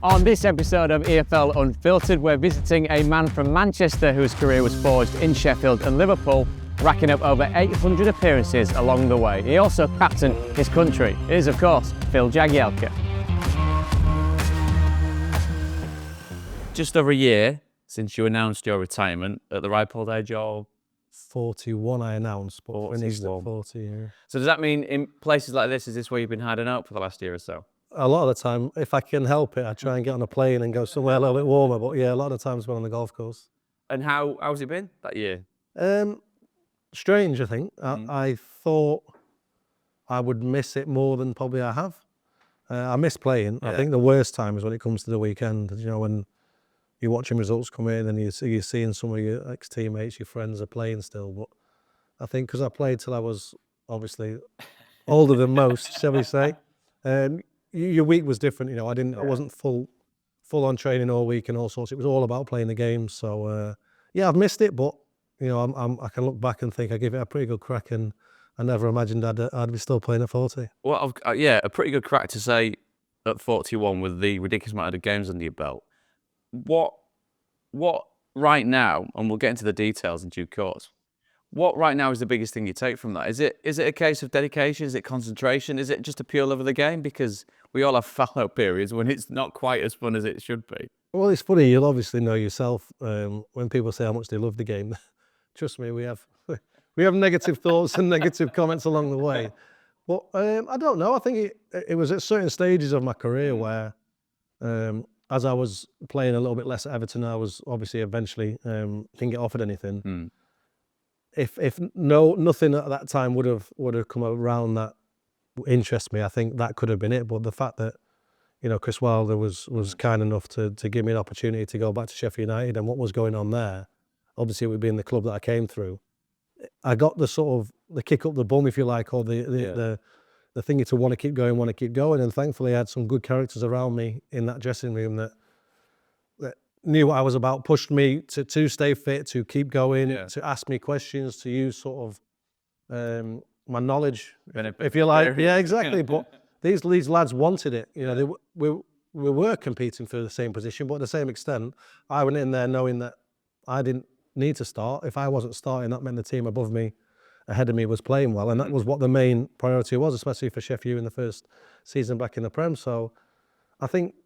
On this episode of EFL Unfiltered, we're visiting a man from Manchester whose career was forged in Sheffield and Liverpool, racking up over 800 appearances along the way. He also captained his country. It is, of course, Phil Jagielka. Just over a year since you announced your retirement, at the ripe old age of 41 I announced, but finished at 40, yeah. So does that mean in places like this, is this where you've been hiding out for the last year or so? A lot of the time, if I can help it, I try and get on a plane and go somewhere a little bit warmer. But yeah, a lot of the times we're on the golf course. And how's it been that year? Strange, I think. I thought I would miss it more than probably I have. I miss playing. Yeah. I think the worst time is when it comes to the weekend. You know, when you're watching results come in and you're seeing some of your ex-teammates, your friends are playing still. But I think because I played till I was obviously older than most, shall we say, your week was different. You know, I wasn't full on training all week and all sorts. It was all about playing the game. So yeah, I've missed it, but you know, I can look back and think I gave it a pretty good crack, and I never imagined I'd be still playing at 40. Well, yeah, a pretty good crack to say at 41 with the ridiculous amount of games under your belt. What right now, and we'll get into the details in due course, what right now is the biggest thing you take from that? Is it a case of dedication? Is it concentration? Is it just a pure love of the game? Because we all have fallow periods when it's not quite as fun as it should be. Well, it's funny, you'll obviously know yourself when people say how much they love the game. Trust me, we have negative thoughts and negative comments along the way. But I don't know. I think it was at certain stages of my career where, as I was playing a little bit less at Everton, I was obviously eventually didn't get offered anything. If nothing at that time would have come around that interest me, I think that could have been it. But the fact that, you know, Chris Wilder was kind enough to give me an opportunity to go back to Sheffield United and what was going on there, obviously it would be in the club that I came through. I got the sort of the kick up the bum, if you like, or the thing to want to keep going. And thankfully I had some good characters around me in that dressing room that knew what I was about, pushed me to stay fit, to keep going, to ask me questions, to use sort of my knowledge, if you like. Yeah, exactly. But these lads wanted it. You know, we were competing for the same position, but at the same extent, I went in there knowing that I didn't need to start. If I wasn't starting, that meant the team above me, ahead of me, was playing well, and that was what the main priority was, especially for Sheffield in the first season back in the Prem. So I think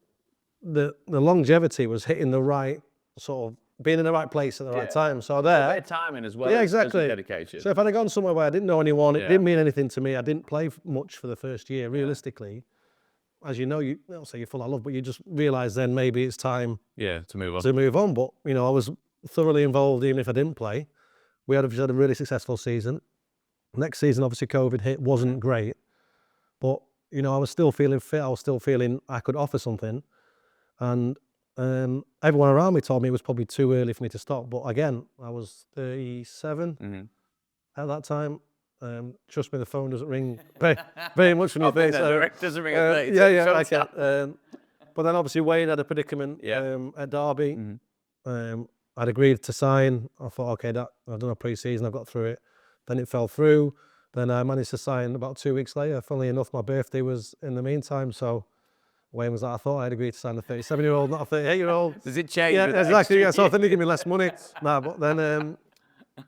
the longevity was hitting the right sort of, being in the right place at the right time. So there, better timing as well. Yeah, exactly. As dedication. So if I'd have gone somewhere where I didn't know anyone, it didn't mean anything to me. I didn't play much for the first year. Realistically, as you know, you don't say you're full of love, but you just realise then maybe it's time. To move on. But you know, I was thoroughly involved even if I didn't play. We had a really successful season. Next season, obviously, COVID hit, wasn't great, but you know, I was still feeling fit. I was still feeling I could offer something. And everyone around me told me it was probably too early for me to stop. But again, I was 37 at that time. Trust me, the phone doesn't ring very much from your face. It doesn't ring at face. Yeah, I can. But then obviously Wayne had a predicament at Derby. I'd agreed to sign. I thought, okay, I've done a pre-season, I've got through it. Then it fell through. Then I managed to sign about 2 weeks later. Funnily enough, my birthday was in the meantime, so Wayne was like, I thought I'd agreed to sign a 37-year-old, not a 38-year-old. Does it change? Yeah, exactly. Yeah, so I think they give me less money. But then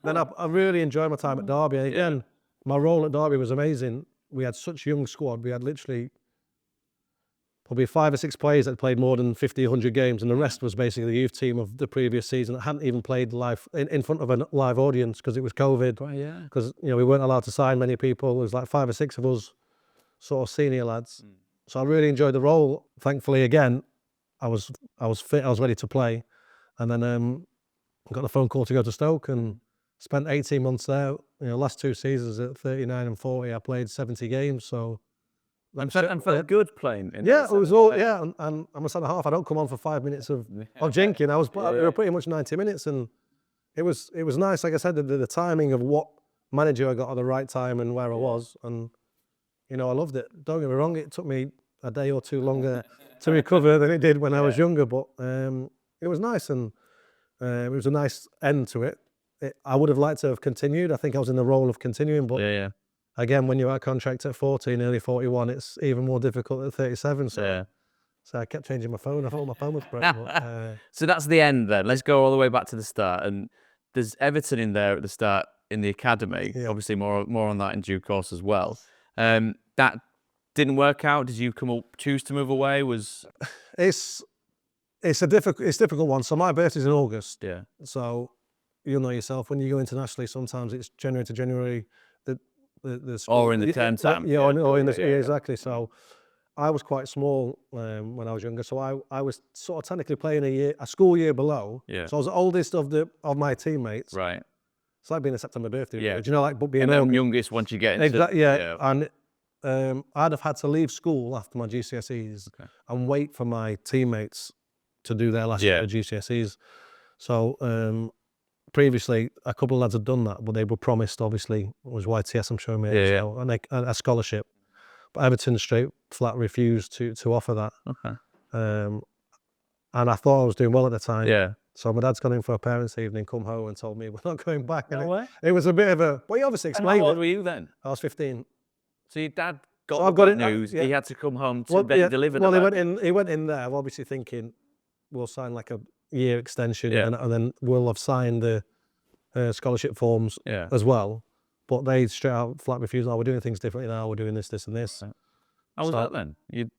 I really enjoyed my time at Derby. And again, my role at Derby was amazing. We had such a young squad. We had literally probably 5 or 6 players that played more than 50, 100 games, and the rest was basically the youth team of the previous season that hadn't even played live in front of a live audience because it was COVID. Right, yeah. Because you know, we weren't allowed to sign many people. There was like 5 or 6 of us, sort of senior lads. So I really enjoyed the role. Thankfully, again, I was fit. I was ready to play, and then I got the phone call to go to Stoke and spent 18 months there. You know, last 2 seasons at 39 and 40, I played 70 games. So and felt good playing. It was all and I'm a centre half. I don't come on for 5 minutes of jinking. We were pretty much 90 minutes, and it was nice. Like I said, the timing of what manager I got at the right time and where I was, and you know, I loved it. Don't get me wrong, it took me a day or two longer to recover than it did when I was younger, but it was nice, and it was a nice end to it. I would have liked to have continued. I think I was in the role of continuing, but again, when you're out of contract at 40, nearly 41, it's even more difficult at 37. So I kept changing my phone. I thought my phone was broken. So that's the end then. Let's go all the way back to the start. And there's Everton in there at the start in the academy. Yeah. Obviously, more on that in due course as well. That didn't work out. Did you choose to move away? It's a difficult one. So my birthday's in August. Yeah. So you'll know yourself, when you go internationally, sometimes it's January to January. Or in the term time. Yeah, or in the exactly. So I was quite small when I was younger. So I was sort of technically playing a school year below. Yeah. So I was the oldest of my teammates. Right. It's like being a September birthday. Yeah. Do you know, like, but being And then youngest once you get into exactly. Yeah. And I'd have had to leave school after my GCSEs and wait for my teammates to do their last year of GCSEs. So previously, a couple of lads had done that, but they were promised, obviously, it was YTS, I'm sure, and a scholarship. But Everton straight flat refused to offer that. Okay. And I thought I was doing well at the time. Yeah. So my dad's gone in for a parents' evening, come home and told me we're not going back. No way. It was a bit of a, well, he obviously explained How old it. were you then? I was 15. So your dad So got news. He had to come home to deliver that. Well, he went in there obviously thinking we'll sign like a year extension and then we'll have signed the scholarship forms as well. But they straight out flat refused. Oh, we're doing things differently now. We're doing this, and this. Right. How was that then?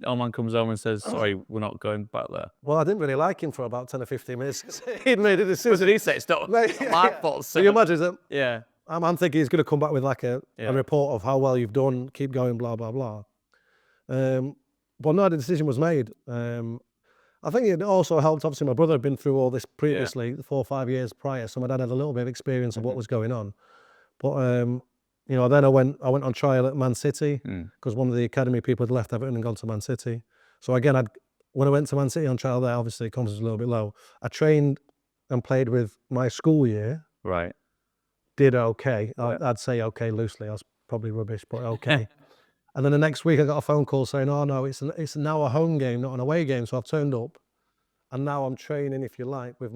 Old man comes home and says, sorry, we're not going back there. Well, I didn't really like him for about 10 or 15 minutes because he'd made a decision. What did he say? It's not my fault. So you imagine that? Yeah. I'm thinking he's going to come back with like a report of how well you've done, keep going, blah, blah, blah. But no, the decision was made. I think it also helped, obviously my brother had been through all this previously, 4 or 5 years prior, so my dad had a little bit of experience of what was going on. But, you know, then I went on trial at Man City because one of the academy people had left Everton and gone to Man City. So again, when I went to Man City on trial there, obviously the confidence was a little bit low. I trained and played with my school year. Right. Did okay. I'd say okay loosely. I was probably rubbish, but okay. And then the next week I got a phone call saying, oh no, it's now a home game, not an away game. So I've turned up and now I'm training, if you like, with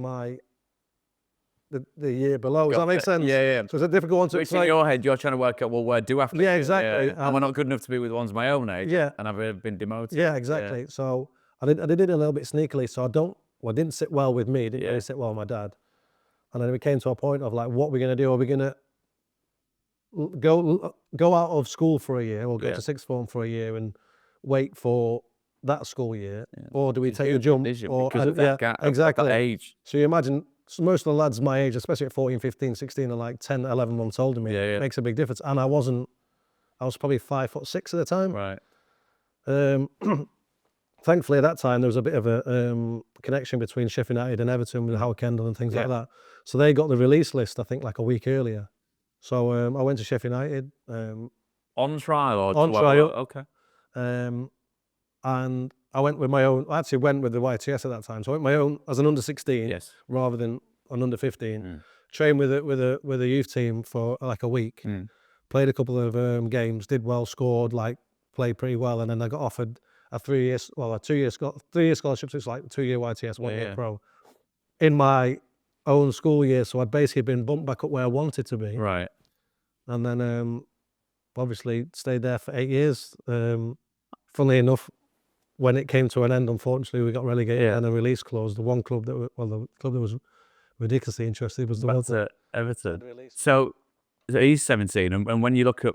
the year below. Does that make sense? Yeah. So it's a difficult one to explain. In your head, you're trying to work out, well, where do I have to? Yeah, exactly. And we're not good enough to be with ones my own age. Yeah. And I've been demoted. Yeah, exactly. Yeah. So I did it a little bit sneakily. So it didn't sit well with me. It didn't really sit well with my dad. And then we came to a point of like, what we're going to do? Are we going to go out of school for a year or go to sixth form for a year and wait for that school year? Or do we take a jump? Because of that gap, exactly. That age. So you imagine, most of the lads my age, especially at 14, 15, 16, are like 10, 11 months older than me. It makes a big difference. And I was probably 5'6" at the time. Right. Thankfully, at that time, there was a bit of a connection between Sheffield United and Everton with Howard Kendall and things like that. So they got the release list, I think, like a week earlier. So I went to Sheffield United. On trial? Or on trial. Okay. And I went with my own, I actually went with the YTS at that time. So I went my own as an under 16 rather than an under 15. Trained with a youth team for like a week. Played a couple of games, did well, scored, like played pretty well. And then I got offered a 3-year scholarship. So it's like 2-year YTS, 1-year pro in my own school year. So I'd basically been bumped back up where I wanted to be. Right. And then obviously stayed there for 8 years. Funnily enough, when it came to an end, unfortunately, we got relegated and a release clause. The one club the club that was ridiculously interested was the one at Everton. So he's 17, and when you look at,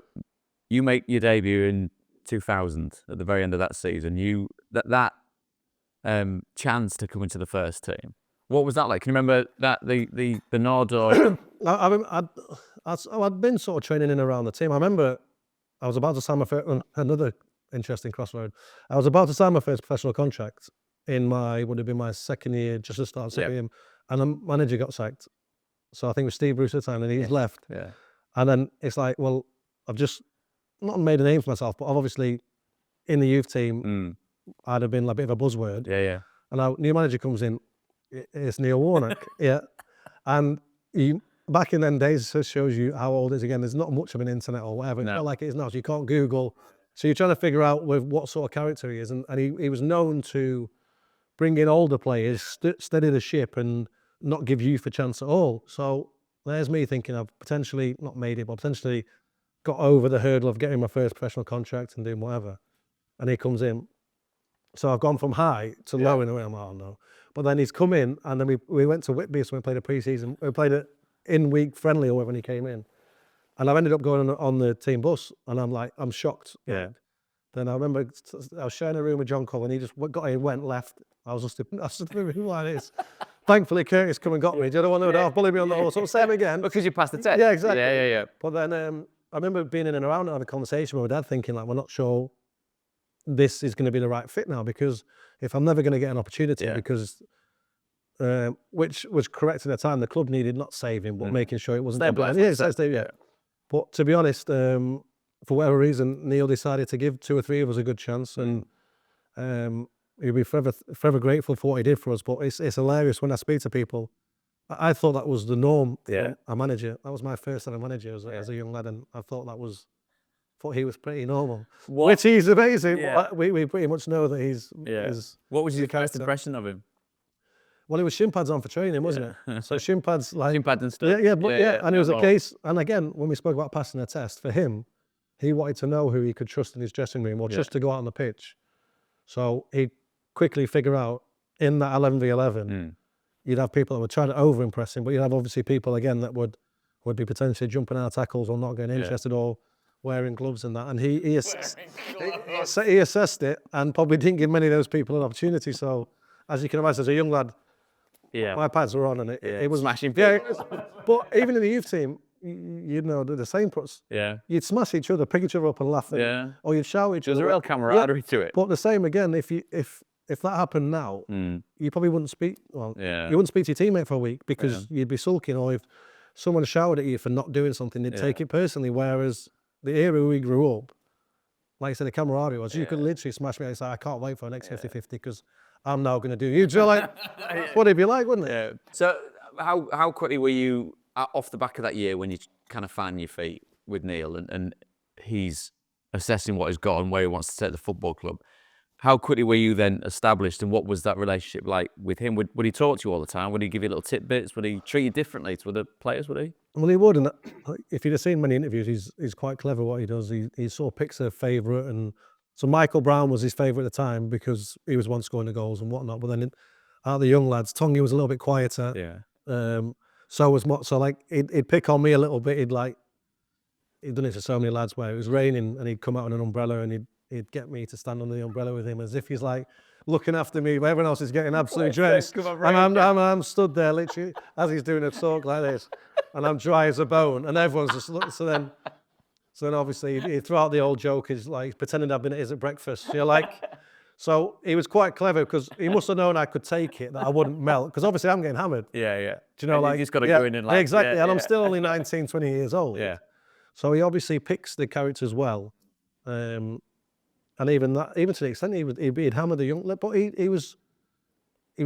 you make your debut in 2000 at the very end of that season. That chance to come into the first team. What was that like? Can you remember that the nod or? I'd been sort of training in around the team. I remember I was about to sign my first, another interesting crossroad. I was about to sign my first professional contract would have been my second year, just to start second, and the manager got sacked. So I think it was Steve Bruce at the time, and he's left. Yeah. And then it's like, well, I've just not made a name for myself, but I've obviously in the youth team, I'd have been like a bit of a buzzword. Yeah. And our new manager comes in. It's Neil Warnock, and back in them days, it shows you how old it is. Again, there's not much of an internet or whatever. It's not like it is now, so you can't Google. So you're trying to figure out with what sort of character he is, and he was known to bring in older players, steady the ship, and not give youth a chance at all. So there's me thinking I've potentially not made it, but potentially got over the hurdle of getting my first professional contract and doing whatever. And he comes in. So I've gone from high to low in a way. I'm like, oh no. But then he's come in, and then we went to Whitby, so we played a pre-season. We played it in-week friendly or whatever when he came in. And I've ended up going on the team bus, and I'm shocked. Yeah. Then I remember I was sharing a room with John Cole, and he just got in, went left. I was just in the room like this. Thankfully, Curtis come and got me. Do you know what I mean? Bully me on the horse. So same again. Because you passed the test. Yeah, exactly. Yeah. But then I remember being in and around and having a conversation with my dad, thinking like, we're not sure this is going to be the right fit now, because if I'm never going to get an opportunity, because which was correct at the time, the club needed not saving, but making sure it wasn't. Yeah. But to be honest, for whatever reason, Neil decided to give 2 or 3 of us a good chance, and he'll be forever grateful for what he did for us. But it's hilarious when I speak to people. I thought that was the norm. Yeah. A manager. That was my first ever manager as a young lad, and I thought he was pretty normal. Which he's amazing. Yeah. We pretty much know that he's. What was your first impression of him? Well, it was shin pads on for training, wasn't it? So shin pads like Shin pads and stuff. Yeah. And it was a case. And again, when we spoke about passing a test, for him, he wanted to know who he could trust in his dressing room, or just to go out on the pitch. So he'd quickly figure out in that 11v11, you'd have people that would try to over-impress him, but you'd have obviously people again that would be potentially jumping out of tackles or not getting interested or wearing gloves and that. And he assessed it and probably didn't give many of those people an opportunity. So as you can imagine, as a young lad, my pads were on, and it was smashing. But even in the youth team, you'd know the same. You'd smash each other, pick each other up and laugh. Or you'd shout each other. There's a real camaraderie to it. But the same again, if that happened now, you probably wouldn't speak. Well, you wouldn't speak to your teammate for a week because you'd be sulking. Or if someone shouted at you for not doing something, they'd take it personally. Whereas the era we grew up, like I said, the camaraderie was you could literally smash me and say, I can't wait for the next 50-50 because I'm now going to do you. Do you know, like, what it'd be like, wouldn't it? Yeah. So how quickly were you off the back of that year when you kind of find your feet with Neil and he's assessing what he's got and where he wants to take the football club? How quickly were you then established, and what was that relationship like with him? Would he talk to you all the time? Would he give you little tidbits? Would he treat you differently to other players, would he? Well, he would, and if you'd have seen many interviews, he's quite clever what he does. He sort of picks a favourite, and so Michael Brown was his favourite at the time because he was one scoring the goals and whatnot. But then out of the young lads, Tongi was a little bit quieter. Yeah. So was Mott. So like he'd pick on me a little bit. He'd done it to so many lads where it was raining and he'd come out on an umbrella and he'd get me to stand under the umbrella with him as if he's like looking after me. Everyone else is getting absolutely drenched, and I'm stood there literally as he's doing a talk like this, and I'm dry as a bone, and everyone's just looking. So then obviously he threw out the old joke, is like pretending I've been at his at breakfast. You're like, so he was quite clever because he must have known I could take it, that I wouldn't melt, because obviously I'm getting hammered. Yeah. Do you know, and like you just got to go in and like exactly, and I'm still only 19, 20 years old. Yeah. So he obviously picks the characters well. And even to the extent he'd hammer the young, but he was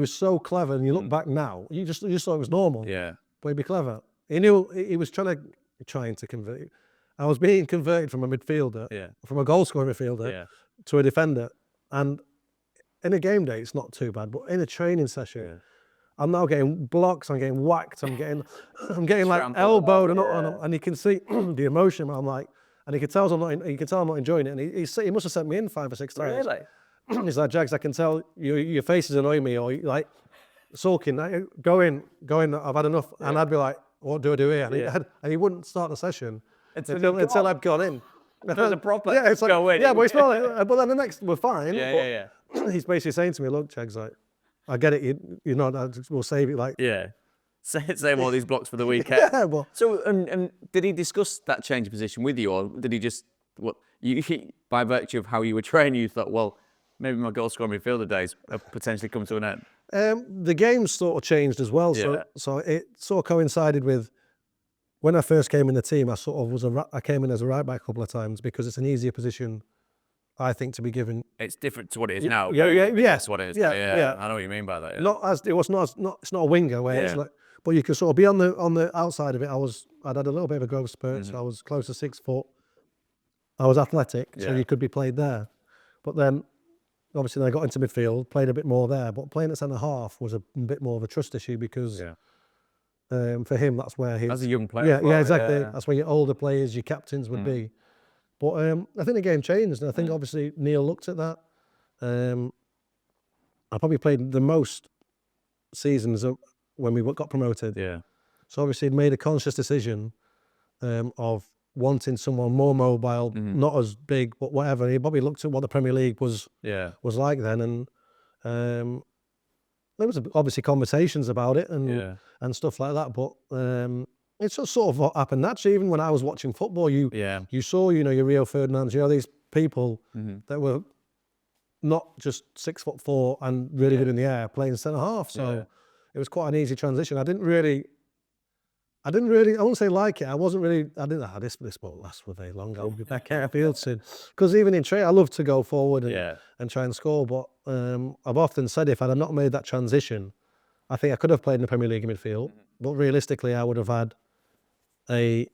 so clever. And you look back now, you just thought it was normal. Yeah. But he'd be clever. He knew he was trying to convert. I was being converted from a midfielder, from a goal scoring midfielder, to a defender. And in a game day, it's not too bad. But in a training session, I'm now getting blocks. I'm getting whacked. I'm getting like elbowed, and you can see the emotion. I'm like. And he can tell I'm not enjoying it. And he must have sent me in 5 or 6 times. Really? He's like, Jags, I can tell your face is annoying me, or like sulking. Go in. I've had enough. Yeah. And I'd be like, what do I do here? And he wouldn't start the session until I'd gone in. It was a proper. Yeah, it's like, go in. Yeah, but it's not. Like, but then the next we're fine. Yeah. He's basically saying to me, look, Jags, like, I get it. You know, we'll save it. Like, Save all these blocks for the weekend. Yeah, well. So, and did he discuss that change of position with you, or did he just, by virtue of how you were training, you thought, well, maybe my goal scoring midfielder days have potentially come to an end? The game sort of changed as well. So it sort of coincided with when I first came in the team. I came in as a right back a couple of times because it's an easier position, I think, to be given. It's different to what it is now. Yeah. That's what it is. Yeah. I know what you mean by that. Yeah. It's not a winger where it's like. But you could sort of be on the outside of it. I'd had a little bit of a growth spurt, so I was close to 6 foot. I was athletic, so you could be played there. But then, obviously, I got into midfield, played a bit more there. But playing at centre half was a bit more of a trust issue because For him, that's where his... As a young player. Yeah, as well, yeah, exactly. yeah. That's where your older players, your captains would be. But I think the game changed, and I think obviously Neil looked at that. I probably played the most seasons when we got promoted. Yeah. So obviously he'd made a conscious decision of wanting someone more mobile, not as big, but whatever. He probably looked at what the Premier League was like then, and there was obviously conversations about it and stuff like that. But it's just sort of what happened naturally. Even when I was watching football, you saw, your Rio Ferdinands, these people that were not just 6'4" and really good in the air playing centre half. So it was quite an easy transition. I I wouldn't say like it. I didn't know how this won't last for very long. I'll be back airfield soon. Because even in training, I love to go forward and try and score. But I've often said if I had not made that transition, I think I could have played in the Premier League in midfield. But realistically, I would have had a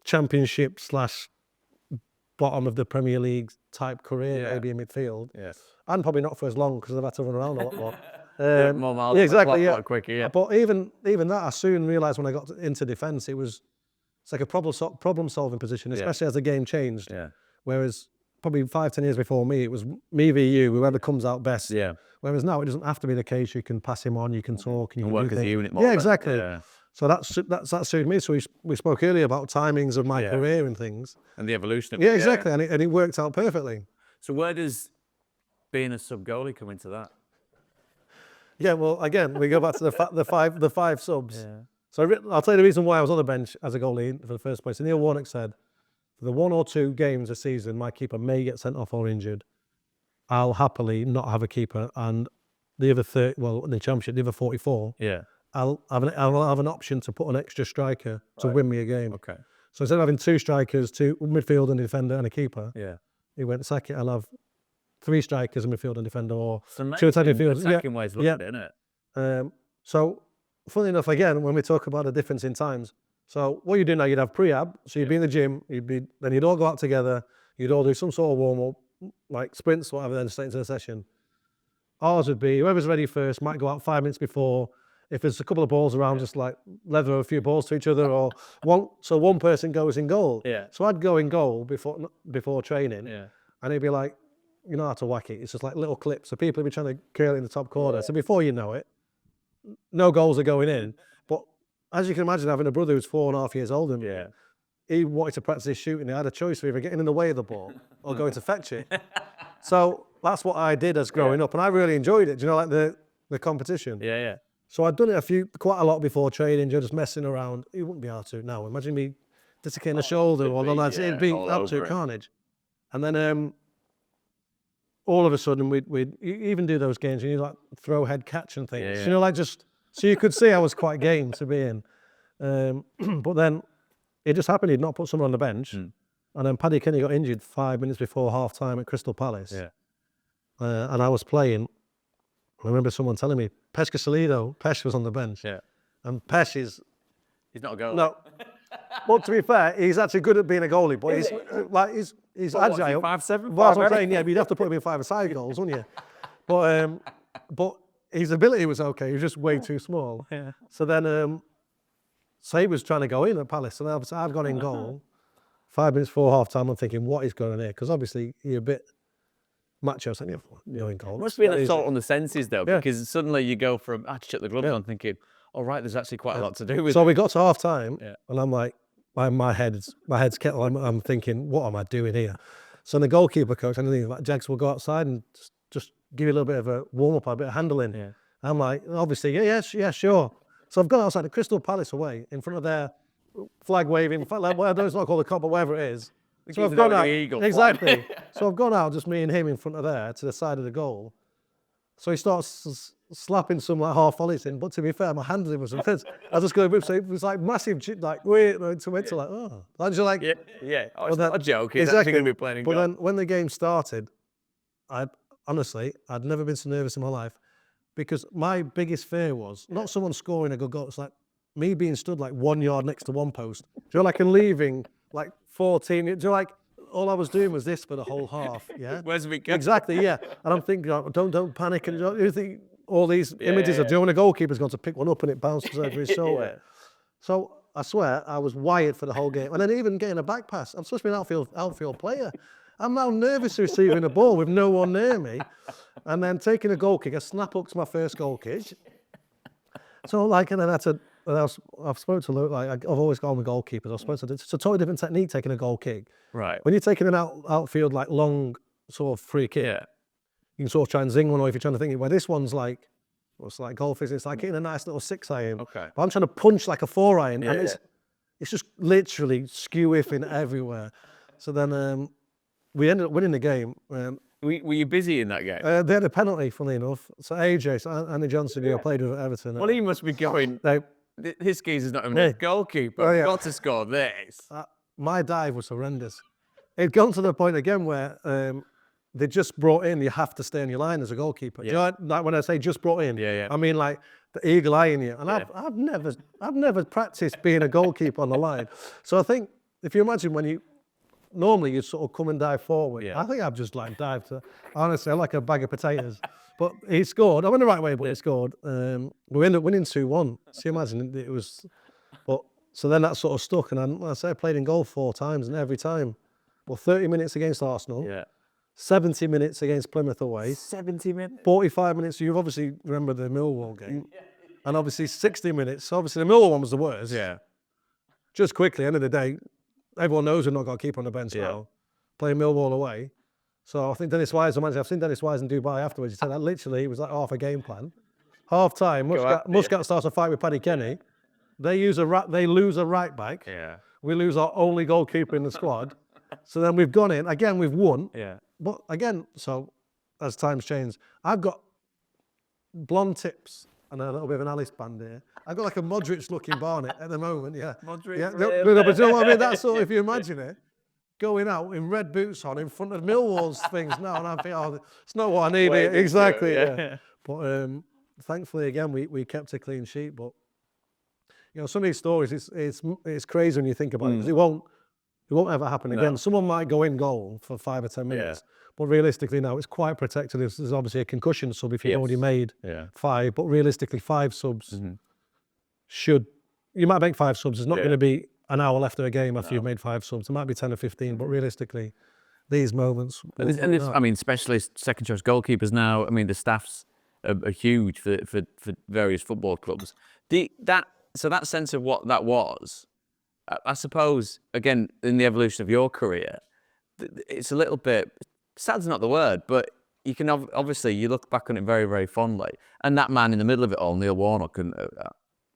Championship / bottom of the Premier League type career, maybe in midfield. Yeah. And probably not for as long because I've had to run around a lot more. More miles, exactly. a lot quicker. Yeah. But even that, I soon realised when I got into defence, it's like a problem solving position, especially as the game changed. Yeah. Whereas probably 5-10 years before me, it was me v you, whoever comes out best. Yeah. Whereas now it doesn't have to be the case. You can pass him on, you can talk, and you can work do as a things. unit more. Yeah, exactly. Yeah. So that suited me. So we spoke earlier about timings of my career and things. And the evolution of it. Yeah, exactly. And it worked out perfectly. So where does being a sub goalie come into that? Yeah, well, again, we go back to the five subs. Yeah. So I'll tell you the reason why I was on the bench as a goalie for the first place. Neil Warnock said, for the 1 or 2 games a season, my keeper may get sent off or injured. I'll happily not have a keeper, and the other in the Championship, the other 44. Yeah. I'll have an option to put an extra striker to win me a game. Okay. So instead of having 2 strikers, 2 midfield and defender and a keeper, he went, sack it, I'll have 3 strikers, a midfield and defender, or 2 attacking midfielders. Second ways looking at it, isn't it? So, funny enough, again, when we talk about the difference in times, so what you do now, you'd have pre-ab, so you'd be in the gym, then you'd all go out together, you'd all do some sort of warm-up, like sprints, whatever, then straight into the session. Ours would be, whoever's ready first might go out 5 minutes before. If there's a couple of balls around, just like leather a few balls to each other, or one person goes in goal. Yeah. So I'd go in goal before training, Yeah. and he'd be like, you know how to whack it. It's just like little clips. So people would be trying to curl it in the top corner. So before you know it, no goals are going in. But as you can imagine, having a brother who's 4.5 years older than me, he wanted to practice his shooting. He had a choice of either getting in the way of the ball or going to fetch it. So that's what I did as growing up, and I really enjoyed it. Do you know, like the competition? Yeah, yeah. So I'd done it quite a lot before training, just messing around. You wouldn't be able to now. Imagine me dislocating a shoulder or something. It'd be absolute carnage. And then all of a sudden, we'd even do those games, and you like throw head catch and things. Yeah, yeah. You know, like just so you could see I was quite game to be in. But then it just happened he'd not put someone on the bench, and then Paddy Kenny got injured 5 minutes before half time at Crystal Palace. Yeah. And I was playing. I remember someone telling me Pesh Casalido, Pesh was on the bench. Yeah. And Pesh is He's not a goalie. no. Well, to be fair, he's actually good at being a goalie, but he's agile. 5'7"? Well, that's what I'm saying. Yeah, but you'd have to put him in 5-a-side goals, wouldn't you? But his ability was okay. He was just way too small. Yeah. So then, so he was trying to go in at Palace, and I've gone in goal. 5 minutes before half time, I'm thinking, what is going on here? Because obviously you're a bit macho, saying you're in goal. It must be an assault on the senses though, because suddenly you go from I shut the gloves on, thinking, all right, there's actually quite a lot to do with. So we got to half time, Yeah. and I'm like, my head's kettle. I'm thinking, what am I doing here? So the goalkeeper coach, and he's like, Jags will go outside and just give you a little bit of a warm up, a bit of handling. Yeah. I'm like, obviously, yeah, sure. So I've gone outside the Crystal Palace away in front of their flag waving, like whatever, it's not called a cop, but whatever it is. So I've gone out, exactly. So I've gone out, just me and him in front of there to the side of the goal. So he starts slapping some like half volleys in, but to be fair, my handling was intense. I was just going, so it was like massive, like wait, like oh, and you're like, yeah. Oh, it's not a joke. He's exactly. actually going to be playing in But goal. then when the game started, I'd never been so nervous in my life, because my biggest fear was not someone scoring a good goal. It's like me being stood like 1 yard next to one post. Do you know, like, and leaving like 14. Do you know, like, all I was doing was this for the whole half. Yeah. Where's the big guy? Exactly. Yeah. And I'm thinking, don't panic. And you think all these images of when a goalkeeper's gone to pick one up and it bounces over his shoulder. So I swear I was wired for the whole game. And then even getting a back pass, I'm supposed to be an outfield player. I'm now nervous receiving a ball with no one near me, and then taking a goal kick. I snap up to my first goal kick. So like, and then I've spoken to Luke, like I've always gone with goalkeepers. I've spoken to, it's a totally different technique taking a goal kick. Right. When you're taking an outfield like long sort of free kick, you can sort of try and zing one, or if you're trying to think, where this one's like, it's like golf is, it's like hitting a nice little 6-iron. Okay. But I'm trying to punch like a 4-iron, and it's just literally skew-whiffing everywhere. So then we ended up winning the game. Were you busy in that game? They had a penalty, funnily enough. So AJ, Andy Johnson, who I played with at Everton. Well, he must be going, his geezer's not even a goalkeeper. Oh, yeah. Got to score this. My dive was horrendous. It'd gone to the point again where they just brought in, you have to stay on your line as a goalkeeper. Do you know, like when I say just brought in, I mean like the eagle eye in you. And I've never practiced being a goalkeeper on the line. So I think, if you imagine when you, normally you sort of come and dive forward. I think I've just like dived to, honestly, like a bag of potatoes. But he scored. I went the right way, but he scored. We ended up winning 2-1. So you imagine it was, but so then that sort of stuck. And I played in goal 4 times, and every time, 30 minutes against Arsenal, 70 minutes against Plymouth away, 70 minutes, 45 minutes. You obviously remember the Millwall game, and obviously 60 minutes. Obviously the Millwall one was the worst. Just quickly, end of the day, everyone knows we've not got a keeper on the bench now, playing Millwall away. So I think Dennis Wise, I've seen Dennis Wise in Dubai afterwards. He said that literally it was like half a game plan. Half time, Muscat starts a fight with Paddy Kenny. They lose a right back. We lose our only goalkeeper in the squad. So then we've gone in again. We've won. But again, so as times change, I've got blonde tips and a little bit of an Alice band here. I've got like a Modric-looking Barnet at the moment. Modric. No, but you know what I mean? That's sort of, if you imagine it, going out in red boots on in front of Millwall's things now, and I think, it's not what I need. Exactly. But thankfully, again, we kept a clean sheet. But you know, some of these stories, it's crazy when you think about it, because it won't ever happen again. Someone might go in goal for 5 or 10 minutes, but realistically now it's quite protected. There's obviously a concussion sub if you've already made 5, but realistically 5 subs you might make 5 subs. There's not going to be an hour left of a game after you've made 5 subs. It might be 10 or 15, but realistically, these moments. I mean, specialist second choice goalkeepers now. I mean, the staffs are huge for various football clubs. So that sense of what that was, I suppose, again, in the evolution of your career, it's a little bit, sad's not the word, but you can obviously, you look back on it very, very fondly. And that man in the middle of it all, Neil Warnock, and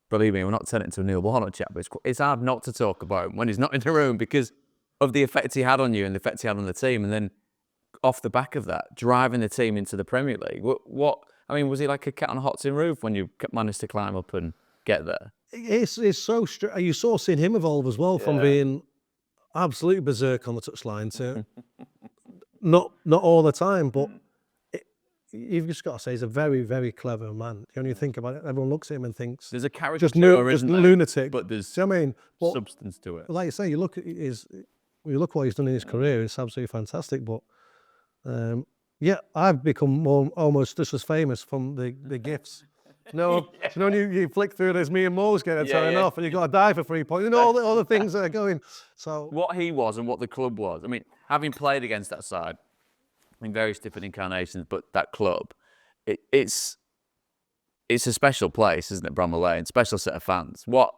believe me, we're not turning it into a Neil Warnock chat, but it's hard not to talk about him when he's not in the room because of the effect he had on you and the effect he had on the team. And then off the back of that, driving the team into the Premier League. I mean, was he like a cat on a hot tin roof when you managed to climb up and get there? It's so you saw seeing him evolve as well from being absolutely berserk on the touchline to not all the time, but you've just got to say he's a very, very clever man. When you think about it, everyone looks at him and thinks there's a character, just lunatic, but there's substance to it. Like you say, you look what he's done in his career. It's absolutely fantastic. But I've become almost just as famous from the gifts. No, you flick through, there's me and Mo's getting turning off, and you've got to die for 3 points. You know, all the things that are going. So what he was and what the club was. I mean, having played against that side in various different incarnations, but that club, it's a special place, isn't it, Bramall Lane? Special set of fans. What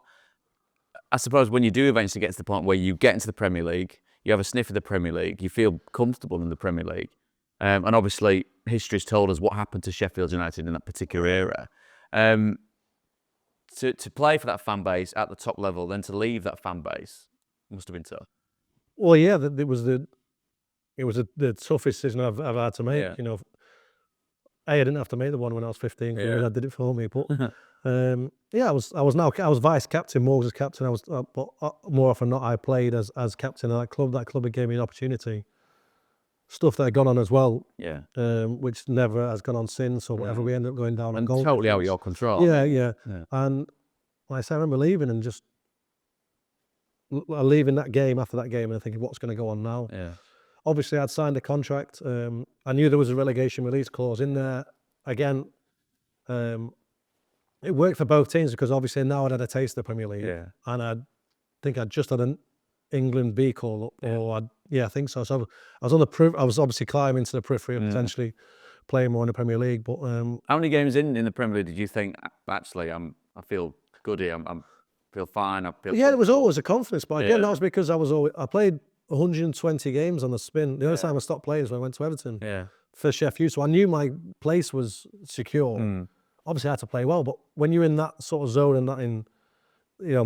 I suppose when you do eventually get to the point where you get into the Premier League, you have a sniff of the Premier League, you feel comfortable in the Premier League, and obviously history's told us what happened to Sheffield United in that particular era. To play for that fan base at the top level, then to leave that fan base must have been tough. Well, yeah, it was the toughest decision I've had to make. You know, I didn't have to make the one when I was 15. I did it for me, but I was vice captain. Mo was captain. But more often than not, I played as captain of that club. That club had gave me an opportunity. Stuff that had gone on as well, which never has gone on since, or whatever. We ended up going down and on goal. Totally out of your control. Yeah. And like I say, I remember leaving and just leaving that game after that game and thinking, what's going to go on now? Obviously, I'd signed a contract. I knew there was a relegation release clause in there. Again, it worked for both teams because obviously now I'd had a taste of the Premier League, and I think I'd just had an England B call up, or I think so. So I was on the I was obviously climbing to the periphery of potentially playing more in the Premier League. But how many games in the Premier League did you think actually I feel good here? I feel fine. I feel there was always a confidence. But again, that was because I played 120 games on the spin. The only time I stopped playing was when I went to Everton for Sheffield. So I knew my place was secure. Obviously, I had to play well, but when you're in that sort of zone and that in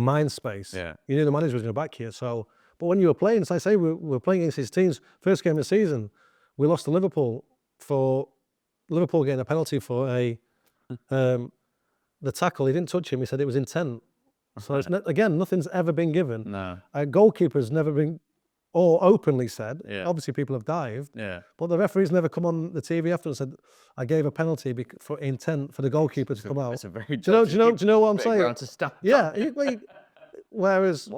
mind space, you knew the manager was going to back you. So, but when you were playing, as I say, we were playing against his teams. First game of the season, we lost to Liverpool getting a penalty for the tackle. He didn't touch him. He said it was intent. So it's again, nothing's ever been given. No. A goalkeeper's never been, or openly said. Obviously, people have dived. But the referee's never come on the TV after and said, "I gave a penalty for intent for the goalkeeper to come out." It's a very do you know what I'm saying? Yeah. Whereas,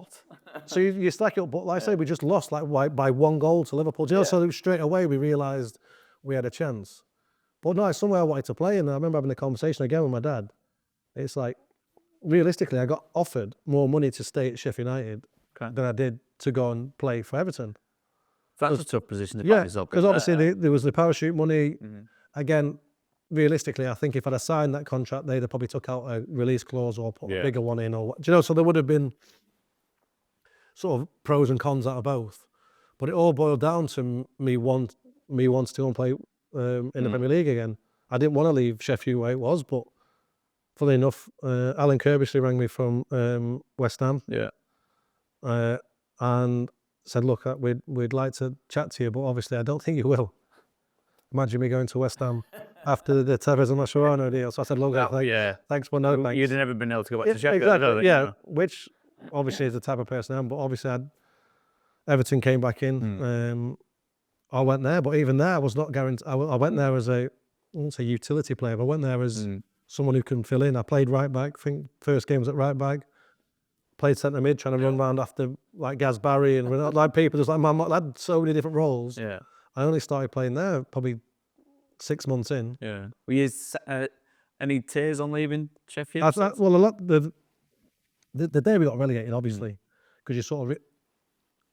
so you stack it up. But like I say, we just lost by 1 goal to Liverpool. Do you know? So straight away we realised we had a chance. But no, somewhere I wanted to play, and I remember having a conversation again with my dad. It's like, realistically, I got offered more money to stay at Sheffield United than I did to go and play for Everton. That's a tough position to find yourself in. Because obviously there was the parachute money. Again, realistically, I think if I'd have signed that contract, they'd have probably took out a release clause or put a bigger one in, or do you know? So there would have been sort of pros and cons out of both. But it all boiled down to me wanting to go and play in the Premier League again. I didn't want to leave Sheffield where it was, but funnily enough, Alan Kirbishley rang me from West Ham. And said, "Look, we'd like to chat to you, but obviously I don't think you will." Imagine me going to West Ham after the Tevez and Mascherano deal. So I said, "Look, thanks, but no thanks." You'd never been able to go back to Sheffield. Exactly, which obviously is the type of person I am, but obviously Everton came back in. I went there, but even there I was not guaranteed. I went there as I won't say utility player, but I went there as someone who can fill in. I played right back. I think first game was at right back. Played centre mid, trying to run around after like Gaz Barry and like people. Just like I had so many different roles. I only started playing there probably 6 months in. Were you any tears on leaving Sheffield? Well, a lot the day we got relegated, obviously, because you sort of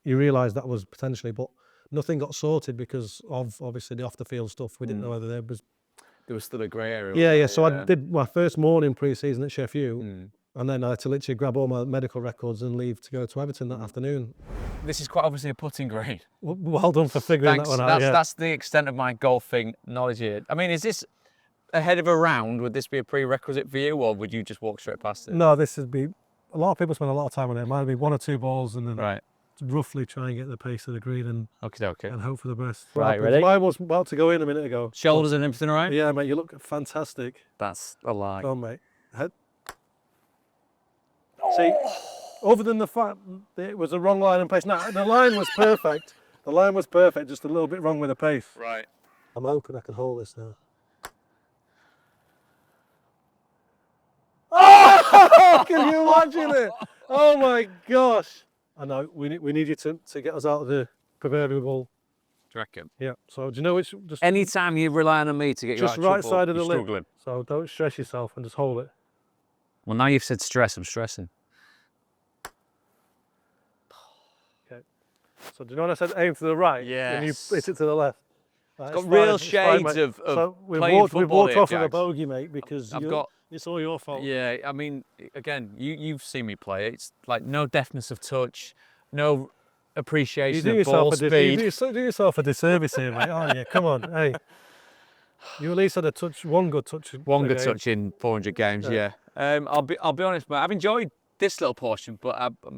you realise that was potentially, but nothing got sorted because of obviously the off the field stuff. We didn't know whether there was still a grey area. So I did my first morning pre-season at Sheffield. And then I had to literally grab all my medical records and leave to go to Everton that afternoon. This is quite obviously a putting green. Well done for figuring that one out. That's the extent of my golfing knowledge here. I mean, is this ahead of a round? Would this be a prerequisite for you, or would you just walk straight past it? No, this would be. A lot of people spend a lot of time on it. Might be 1 or 2 balls and then roughly try and get the pace of the green and hope for the best. Right, ready? Mine was about to go in a minute ago. Shoulders and everything all right? Yeah, mate, you look fantastic. That's a lie. Go on, mate. Head. See, other than the fact that it was the wrong line and pace. No, the line was perfect. The line was perfect, just a little bit wrong with the pace. Right. I'm hoping I can hold this now. Oh! Can you imagine it? Oh my gosh. I know, we need you to get us out of the proverbial ball. Do you reckon? Yeah, so do you know which... Anytime you rely on me to get you out of trouble, just right side of the lip. Struggling. So don't stress yourself and just hold it. Well, now you've said stress, I'm stressing. Okay. So do you know when I said aim to the right? Yes. And you hit it to the left? Right, it's got real shades of so we've playing walked football off with a bogey, mate, because it's all your fault. Yeah, I mean, again, you've seen me play. It's like no deftness of touch, no appreciation of ball speed. You do yourself a disservice here, mate, aren't you? Come on, hey. You at least had one good touch. One good touch in 400 games, yeah. I'll be honest, mate. I've enjoyed this little portion, but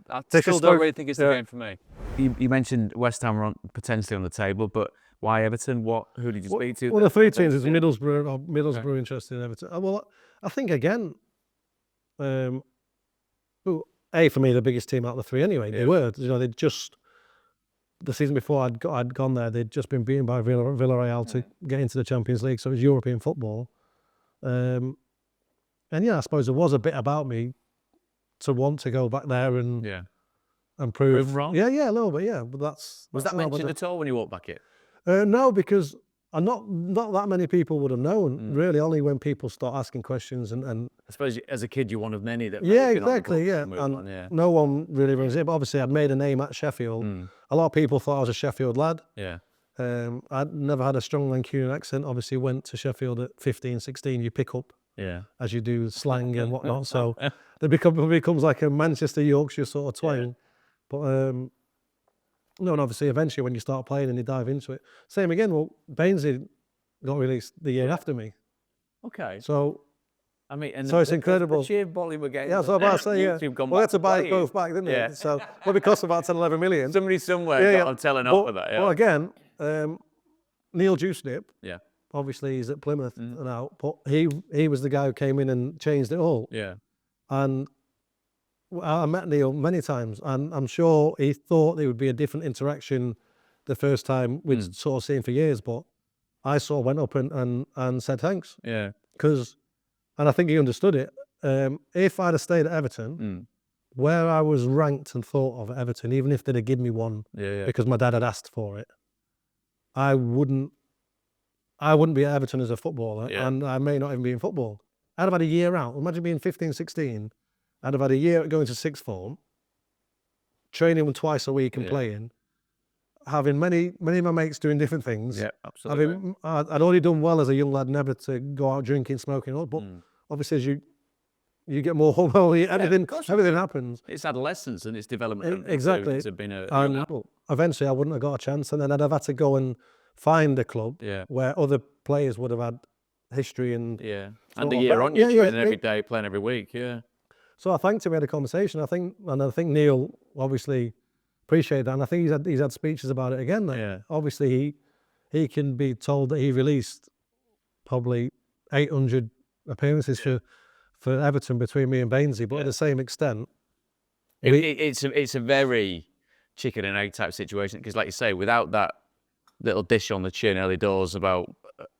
I still don't really think it's the game for me. You mentioned West Ham were potentially on the table, but why Everton? Who did you speak to? Well, the 3 teams is Middlesbrough interested in Everton. Well, I think again, for me, the biggest team out of the 3 anyway. They were, they'd just the season before I'd gone there, they'd just been beaten by Villarreal to get into the Champions League, so it was European football. And yeah, I suppose there was a bit about me to want to go back there and prove wrong. Yeah, a little bit. Yeah, but was that mentioned at all when you walked back in? No, because And not that many people would have known, really, only when people start asking questions and I suppose as a kid, you're one of many that. yeah, been on the exactly, books yeah. and moved And on, yeah. no one really runs it. But obviously, I'd made a name at Sheffield. A lot of people thought I was a Sheffield lad. Yeah. I'd never had a strong Lancunian accent. Obviously, went to Sheffield at 15, 16. You pick up Yeah. as you do slang and whatnot. So it becomes like a Manchester Yorkshire sort of twang. But no, and obviously, eventually, when you start playing and you dive into it, same again. Well, Bainesy got released the year after me. Okay. So I mean, and So it's incredible. The sheer volume of games. yeah, so about to say, yeah. YouTube gone Well, we had back to buy playing. both back, didn't Yeah. it? So well, it cost about 10, 11 million. Somebody somewhere Yeah, got yeah. on telling off for that. Yeah. Well, again, Neil Dip, Yeah. obviously he's at Plymouth now, but he was the guy who came in and changed it all. Yeah. And I met Neil many times, and I'm sure he thought there would be a different interaction the first time we'd sort of seen for years, but I sort of went up and said thanks. Yeah. And I think he understood it. If I'd have stayed at Everton, where I was ranked and thought of at Everton, even if they'd have given me one Yeah. because my dad had asked for it, I wouldn't be at Everton as a footballer, and I may not even be in football. I'd have had a year out. Imagine being 15, 16. I'd have had a year going to sixth form, training twice a week and playing, having many of my mates doing different things. Yeah, absolutely. I'd already done well as a young lad, never to go out drinking, smoking, but obviously as you get more well, everything happens. It's adolescence and it's development. Exactly. It's been a And young adult. eventually I wouldn't have got a chance, and then I'd have had to go and find a club where other players would have had history and And a year on, you're training every day, playing every week. Yeah. So I thanked him. We had a conversation. I think Neil obviously appreciated that, and I think he's had speeches about it again. That obviously he can be told that he released probably 800 appearances for Everton between me and Bainesy, but at the same extent, It's a very chicken and egg type situation because, like you say, without that little dish on the chin early doors about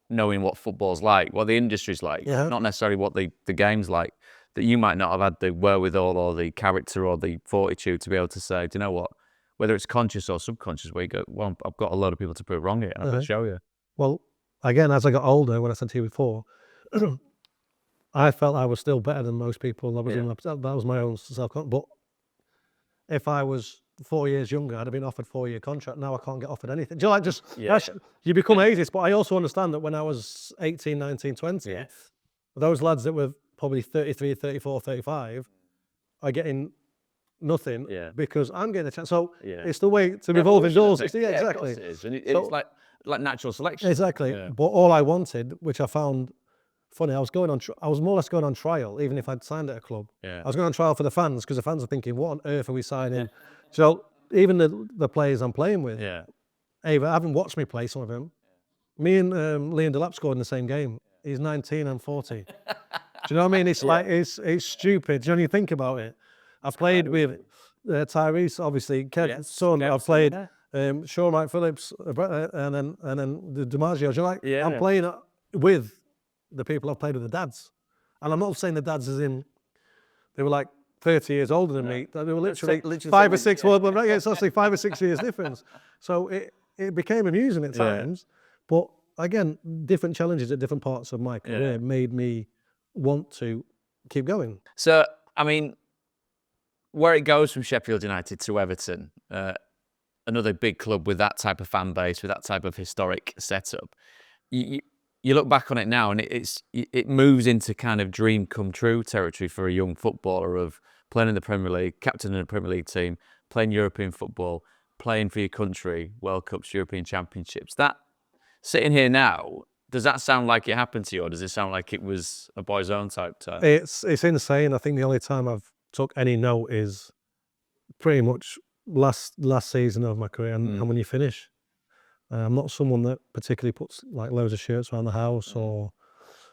knowing what football's like, what the industry's like, not necessarily what the game's like, that you might not have had the wherewithal or the character or the fortitude to be able to say, do you know what, whether it's conscious or subconscious, where you go, well, I've got a lot of people to prove wrong here, and I'm going to show you. Well, again, as I got older, when I said to you before, I felt I was still better than most people. That was my own self-confidence. But if I was 4 years younger, I'd have been offered 4-year contract. Now I can't get offered anything. Do you know, like you become ageist. But I also understand that when I was 18, 19, 20, those lads that were probably 33, 34, 35 are getting nothing because I'm getting a chance. So it's the way to revolve indoors. Exactly. It is. And it's like natural selection. Exactly. Yeah. But all I wanted, which I found funny, I was more or less going on trial, even if I'd signed at a club. Yeah. I was going on trial for the fans because the fans are thinking, what on earth are we signing? So even the players I'm playing with, either haven't watched me play, some of them. Me and Liam Delap scored in the same game. He's 19 and 40. Do you know what I mean? It's like, it's stupid. Do you know, when you think about it? I've played with Tyrese, obviously, Kev's son. I've played Shawn Mike Phillips, and then the DiMaggio. You know, like, I'm playing with the people I've played with, the dads. And I'm not saying the dads as in, they were like 30 years older than me. They were literally 5 or 6 world. It's actually 5 or 6 years difference. So it became amusing at times. But again, different challenges at different parts of my career made me want to keep going. So, I mean, where it goes from Sheffield United to Everton, another big club with that type of fan base, with that type of historic setup, you look back on it now and it moves into kind of dream come true territory for a young footballer of playing in the Premier League, captaining a Premier League team, playing European football, playing for your country, World Cups, European Championships. That, sitting here now, does that sound like it happened to you, or does it sound like it was a boy's own type time? It's insane. I think the only time I've took any note is pretty much last season of my career, and when you finish. I'm not someone that particularly puts like loads of shirts around the house or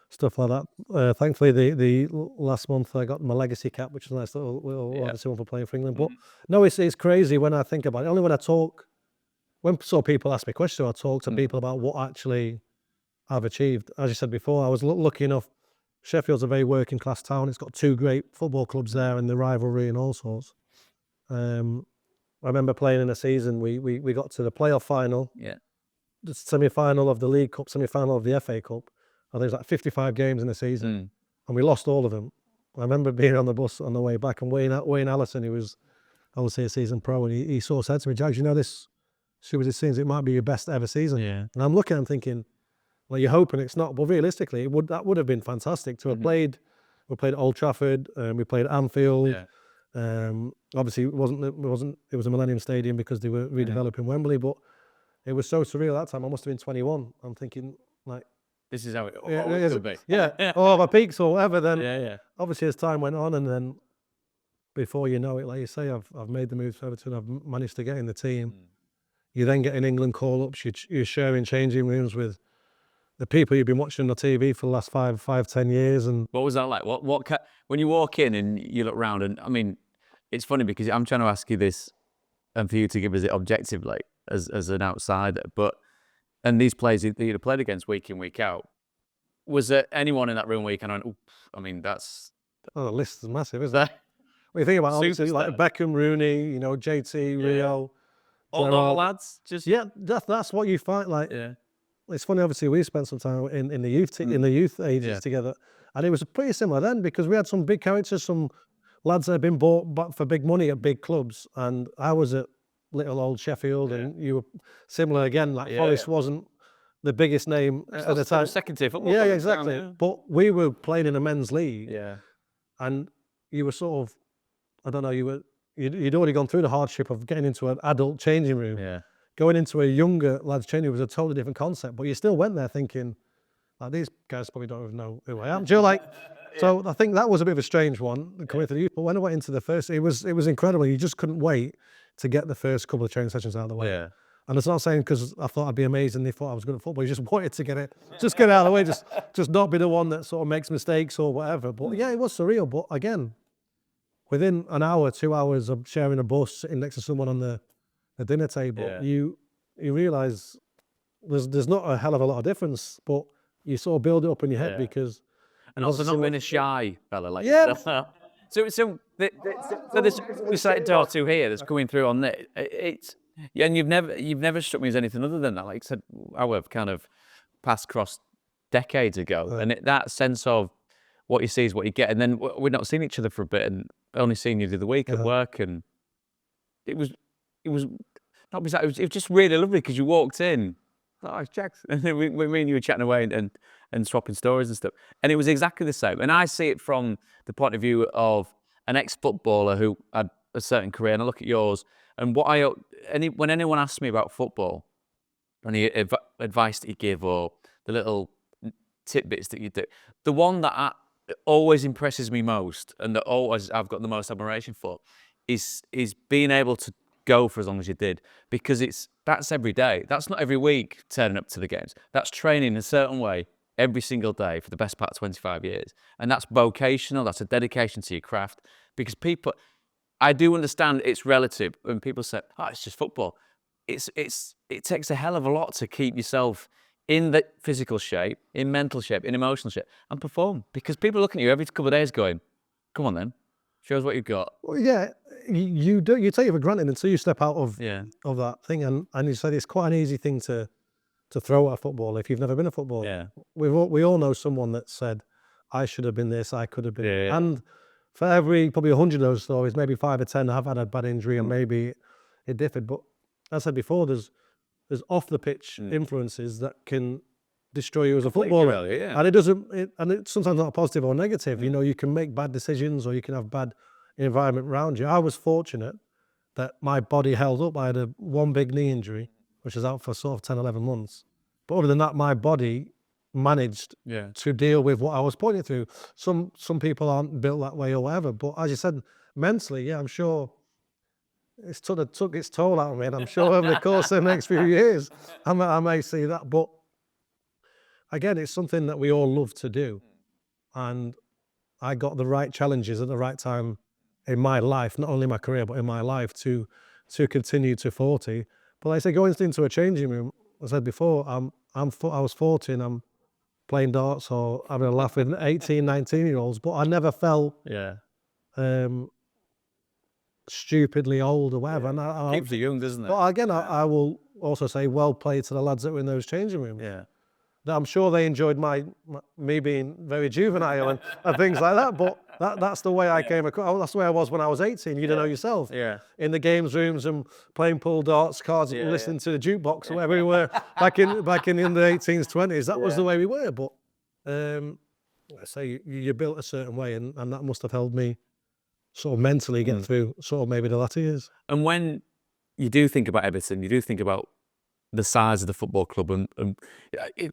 stuff like that. Thankfully, the last month I got my legacy cap, which is a nice little legacy one for playing for England. But no, it's crazy when I think about it. Only when I talk, when people ask me questions, I talk to people about what actually I've achieved. As you said before, I was lucky enough. Sheffield's a very working class town. It's got 2 great football clubs there and the rivalry and all sorts. I remember playing in a season, we got to the playoff final. the semi-final of the League Cup, semi-final of the FA Cup. I think it was like 55 games in the season, and we lost all of them. I remember being on the bus on the way back, and Wayne Allison, who was obviously a season pro, and he sort of said to me, "Jags, you know this, as it seems, it might be your best ever season." Yeah. And I'm looking, I'm thinking, well, you're hoping it's not, but realistically, that would have been fantastic to have played. We played at Old Trafford, we played at Anfield. Yeah. Obviously, it was a Millennium Stadium because they were redeveloping Wembley, but it was so surreal at that time. I must have been 21. I'm thinking, like, This is how it yeah, could be. yeah, or my peaks or whatever. Then Yeah. obviously as time went on, and then before you know it, like you say, I've made the move to Everton. I've managed to get in the team. You then get in England call-ups. You're sharing changing rooms with the people you've been watching on the TV for the last 10 years. And What was that like? When you walk in and you look round, and I mean, it's funny because I'm trying to ask you this, and for you to give us it objectively as an outsider, and these players that you'd have played against week in, week out, was there anyone in that room where you kind of went, I mean, that's... the list is massive, isn't it? When you think about obviously like Beckham, Rooney, JT, Rio, all the lads, just... Yeah, that's what you find. Like, it's funny. Obviously, we spent some time in the youth in the youth ages together, and it was pretty similar then because we had some big characters, some lads that had been bought for big money at big clubs, and I was at little old Sheffield, and you were similar again. Like Forest wasn't the biggest name at the time. Second tier football. Yeah, exactly. But we were playing in a men's league. Yeah. And you were sort of, I don't know, you'd already gone through the hardship of getting into an adult changing room. Yeah. Going into a younger lads changing room was a totally different concept, but you still went there thinking, like, these guys probably don't even know who I am. Do you like? So I think that was a bit of a strange one coming to the youth. But when I went into the first, it was incredible. You just couldn't wait to get the first couple of training sessions out of the way. Yeah. And it's not saying because I thought I'd be amazing, they thought I was good at football. You just wanted to get it out of the way, just not be the one that sort of makes mistakes or whatever. But yeah, it was surreal. But again, within an hour, 2 hours of sharing a bus, sitting next to someone on the dinner table, you realise there's not a hell of a lot of difference, but you sort of build it up in your head because... And also not being a shy fella like yourself. So there's we started door two here that's coming through on it. And you've never struck me as anything other than that. Like I said, our kind of paths crossed decades ago, and that sense of what you see is what you get. And then we'd not seen each other for a bit, and only seen you the other week at work, and it was not bizarre. It was just really lovely because you walked in, oh, it's Jax, and then me and you were chatting away and swapping stories and stuff, and it was exactly the same. And I see it from the point of view of an ex-footballer who had a certain career, and I look at yours. And when anyone asks me about football, any advice that you give or the little tidbits that you do, the one that always impresses me most and that always I've got the most admiration for is being able to go for as long as you did, because that's every day. That's not every week turning up to the games. That's training a certain way every single day for the best part of 25 years. And that's vocational. That's a dedication to your craft, because I do understand it's relative when people say, "Oh, it's just football." It takes a hell of a lot to keep yourself in the physical shape, in mental shape, in emotional shape, and perform. Because people are looking at you every couple of days, going, "Come on, then, show us what you've got." Well, yeah, you take it for granted until you step out of that thing, and you said it's quite an easy thing to throw at a football if you've never been a footballer. Yeah, we all know someone that said, "I should have been this, I could have been," and for every probably 100 of those stories, maybe 5 or 10 have had a bad injury, and maybe it differed. But as I said before, there's off the pitch influences that can destroy you as a footballer, and it's sometimes not a positive or negative. You can make bad decisions, or you can have bad environment around you. I was fortunate that my body held up. I had one big knee injury, which was out for sort of 10, 11 months. But other than that, my body managed to deal with what I was putting through. Some people aren't built that way or whatever, but as you said, mentally, I'm sure it's took its toll out of me, and I'm sure over the course of the next few years I may see that. But again, it's something that we all love to do, and I got the right challenges at the right time in my life, not only my career but in my life, to continue to 40. But like I say, going into a changing room, as I said before, I was 40 and I'm playing darts or having a laugh with 18, 19-year-olds, but I never felt stupidly old or whatever. And keeps you young, doesn't it? But again, I will also say well played to the lads that were in those changing rooms. Yeah. I'm sure they enjoyed me being very juvenile and things like that, but that's the way I came across. That's the way I was when I was 18. You don't know yourself. Yeah. In the games rooms and playing pool darts, cards, listening to the jukebox or wherever we were back in the 18s, 20s. That was the way we were. But I say you're built a certain way, and that must have helped me sort of mentally get through sort of maybe the latter years. And when you do think about Everton, you do think about the size of the football club, and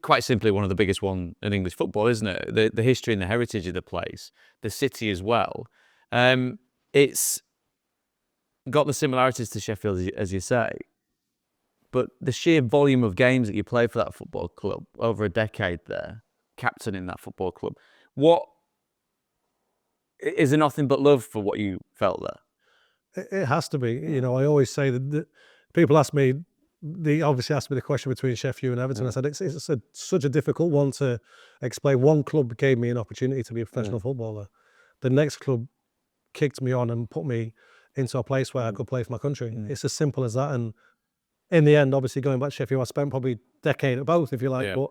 quite simply one of the biggest one in English football, isn't it? The history and the heritage of the place, the city as well. It's got the similarities to Sheffield, as you say, but the sheer volume of games that you play for that football club over a decade there, captaining that football club, what is there nothing but love for what you felt there? It has to be. You know, I always say that people ask me, they obviously asked me the question between Sheffield and Everton. I said it's such a difficult one to explain. One club gave me an opportunity to be a professional footballer. The next club kicked me on and put me into a place where I could play for my country. It's as simple as that. And in the end, obviously going back to Sheffield, I spent probably a decade at both, if you like. But